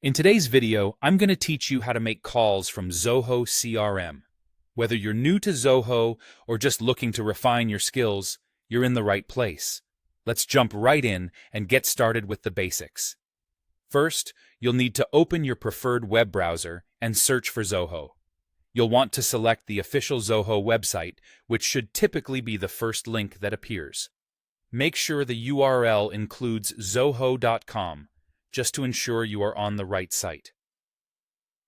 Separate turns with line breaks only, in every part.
In today's video, I'm going to teach you how to make calls from Zoho CRM. Whether you're new to Zoho or just looking to refine your skills, you're in the right place. Let's jump right in and get started with the basics. First, you'll need to open your preferred web browser and search for Zoho. You'll want to select the official Zoho website, which should typically be the first link that appears. Make sure the URL includes zoho.com, just to ensure you are on the right site.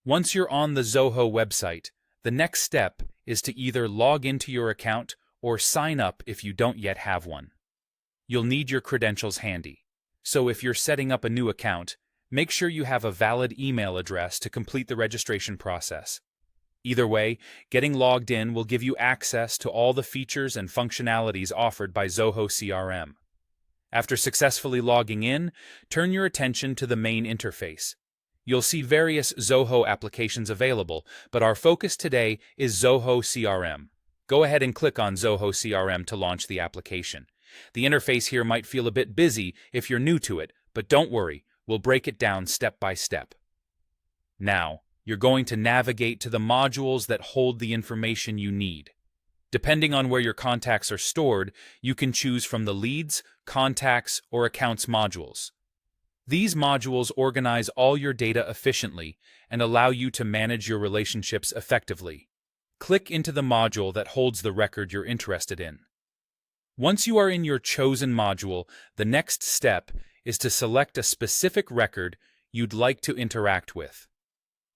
Once you're on the Zoho website, the next step is to either log into your account or sign up if you don't yet have one. You'll need your credentials handy, so if you're setting up a new account, make sure you have a valid email address to complete the registration process. Either way, getting logged in will give you access to all the features and functionalities offered by Zoho CRM. After successfully logging in, turn your attention to the main interface. You'll see various Zoho applications available, but our focus today is Zoho CRM. Go ahead and click on Zoho CRM to launch the application. The interface here might feel a bit busy if you're new to it, but don't worry, we'll break it down step by step. Now, you're going to navigate to the modules that hold the information you need. Depending on where your contacts are stored, you can choose from the Leads, Contacts, or Accounts modules. These modules organize all your data efficiently and allow you to manage your relationships effectively. Click into the module that holds the record you're interested in. Once you are in your chosen module, the next step is to select a specific record you'd like to interact with.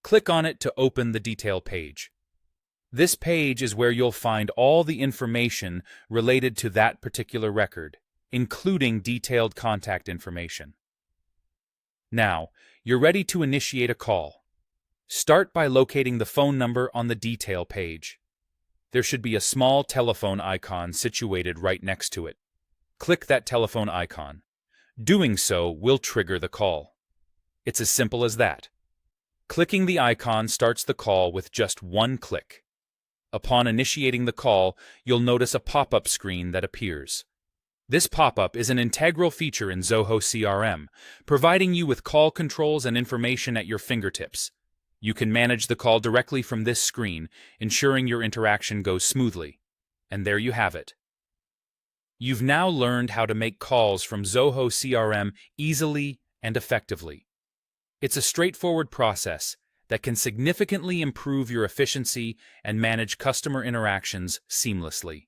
Click on it to open the detail page. This page is where you'll find all the information related to that particular record, including detailed contact information. Now, you're ready to initiate a call. Start by locating the phone number on the detail page. There should be a small telephone icon situated right next to it. Click that telephone icon. Doing so will trigger the call. It's as simple as that. Clicking the icon starts the call with just one click. Upon initiating the call, you'll notice a pop-up screen that appears. This pop-up is an integral feature in Zoho CRM, providing you with call controls and information at your fingertips. You can manage the call directly from this screen, ensuring your interaction goes smoothly. And there you have it. You've now learned how to make calls from Zoho CRM easily and effectively. It's a straightforward process that can significantly improve your efficiency and manage customer interactions seamlessly.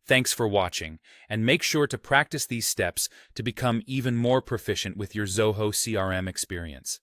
Thanks for watching, and make sure to practice these steps to become even more proficient with your Zoho CRM experience.